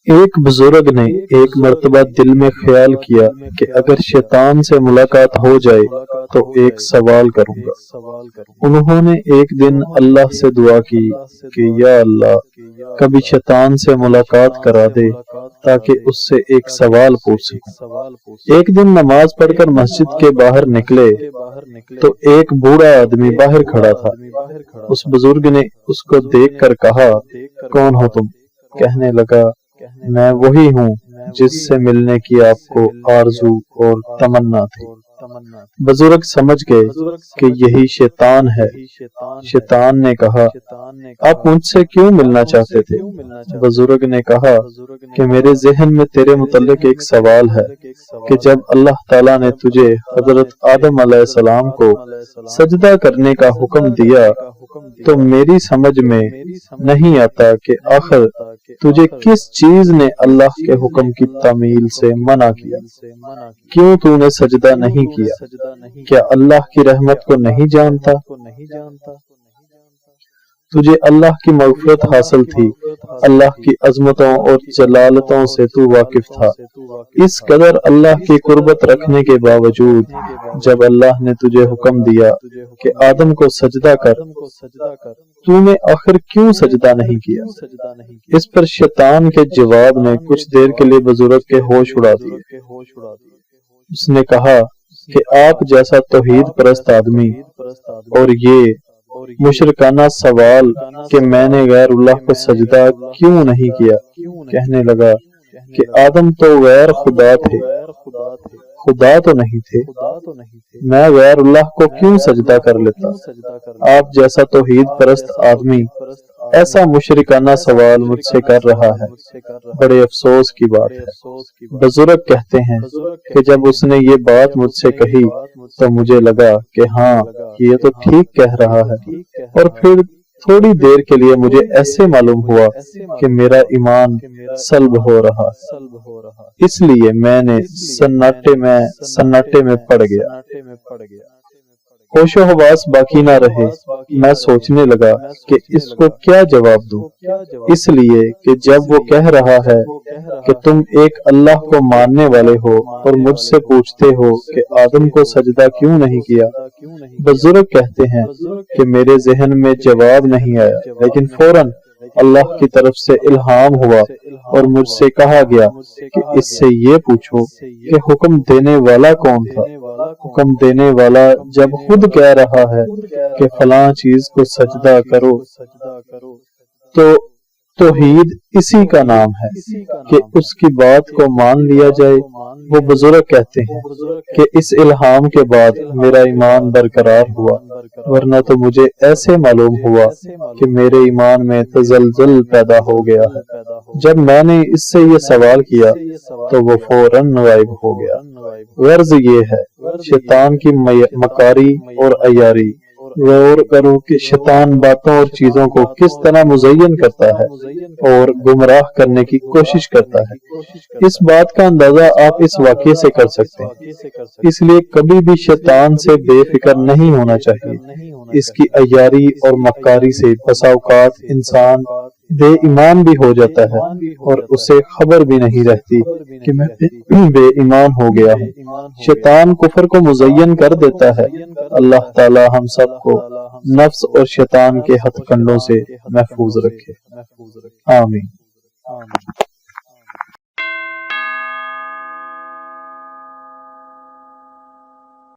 ایک بزرگ نے ایک مرتبہ دل میں خیال کیا کہ اگر شیطان سے ملاقات ہو جائے تو ایک سوال کروں گا۔ انہوں نے ایک دن اللہ سے دعا کی کہ یا اللہ کبھی شیطان سے ملاقات کرا دے تاکہ اس سے ایک سوال پوچھ سکوں۔ ایک دن نماز پڑھ کر مسجد کے باہر نکلے تو ایک بوڑھا آدمی باہر کھڑا تھا۔ اس بزرگ نے اس کو دیکھ کر کہا، کون ہو تم؟ کہنے لگا، میں وہی ہوں جس سے ملنے کی آپ کو آرزو اور تمنا تھی۔ بزرگ سمجھ گئے کہ یہی شیطان ہے۔ شیطان نے کہا، آپ مجھ سے کیوں ملنا چاہتے تھے؟ بزرگ نے کہا کہ میرے ذہن میں تیرے متعلق ایک سوال ہے کہ جب اللہ تعالیٰ نے تجھے حضرت آدم علیہ السلام کو سجدہ کرنے کا حکم دیا تو میری سمجھ میں نہیں آتا کہ آخر تجھے کس چیز نے اللہ کے حکم کی تعمیل سے منع کیا؟ کیوں تو نے سجدہ نہیں کیا؟ کیا اللہ کی رحمت کو نہیں جانتا؟ تجھے اللہ کی مغفرت حاصل تھی، اللہ کی عظمتوں اور جلالتوں سے تو واقف تھا۔ اس قدر اللہ کی قربت رکھنے کے باوجود جب اللہ نے تجھے حکم دیا کہ آدم کو سجدہ کر، تو نے آخر کیوں سجدہ نہیں کیا؟ اس پر شیطان کے جواب نے کچھ دیر کے لیے بزرگ کے ہوش اڑا دیے۔ اس نے کہا کہ آپ جیسا توحید پرست آدمی اور یہ مشرکانہ سوال کہ میں نے غیر اللہ کو سجدہ کیوں نہیں کیا؟ کہنے لگا کہ آدم تو غیر خدا تھے، خدا تو نہیں تھے، میں غیر اللہ کو کیوں سجدہ کر لیتا؟ آپ جیسا توحید پرست آدمی ایسا مشرکانہ سوال مجھ سے کر رہا ہے، بڑے افسوس کی بات ہے۔ بزرگ کہتے ہیں کہ جب اس نے یہ بات مجھ سے کہی تو مجھے لگا کہ ہاں یہ تو ٹھیک کہہ رہا ہے، اور پھر تھوڑی دیر کے لیے مجھے ایسے معلوم ہوا کہ میرا ایمان سلب ہو رہا ہے، اس لیے میں نے سناٹے میں پڑ گیا، ہوش و حواس باقی نہ رہے۔ میں سوچنے لگا کہ اس کو کیا جواب دوں، اس لیے کہ جب وہ کہہ رہا ہے کہ تم ایک اللہ کو ماننے والے ہو اور مجھ سے پوچھتے ہو کہ آدم کو سجدہ کیوں نہیں کیا۔ بزرگ کہتے ہیں کہ میرے ذہن میں جواب نہیں آیا، لیکن فوراً اللہ کی طرف سے الہام ہوا اور مجھ سے کہا گیا کہ اس سے یہ پوچھو کہ حکم دینے والا کون تھا۔ حکم دینے والا جب خود کہہ رہا ہے کہ فلاں چیز کو سجدہ کرو تو توحید اسی کا نام ہے کہ اس کی بات کو مان لیا جائے۔ وہ بزرگ کہتے ہیں کہ اس الہام کے بعد میرا ایمان برقرار ہوا، ورنہ تو مجھے ایسے معلوم ہوا کہ میرے ایمان میں تزلزل پیدا ہو گیا ہے۔ جب میں نے اس سے یہ سوال کیا تو وہ فوراً غائب ہو گیا۔ غرض یہ ہے شیطان کی مکاری اور عیاری۔ غور کرو کہ شیطان باتوں اور چیزوں کو کس طرح مزین کرتا ہے اور گمراہ کرنے کی کوشش کرتا ہے۔ اس بات کا اندازہ آپ اس واقعے سے کر سکتے ہیں۔ اس لیے کبھی بھی شیطان سے بے فکر نہیں ہونا چاہیے۔ اس کی عیاری اور مکاری سے بسا اوقات انسان بے ایمان بھی ہو جاتا ہے اور اسے خبر بھی نہیں رہتی کہ میں بے ایمان ہو گیا ہوں۔ شیطان کفر کو مزین کر دیتا ہے۔ اللہ تعالی ہم سب کو نفس اور شیطان کے ہتھ کنڈوں سے محفوظ رکھے، آمین۔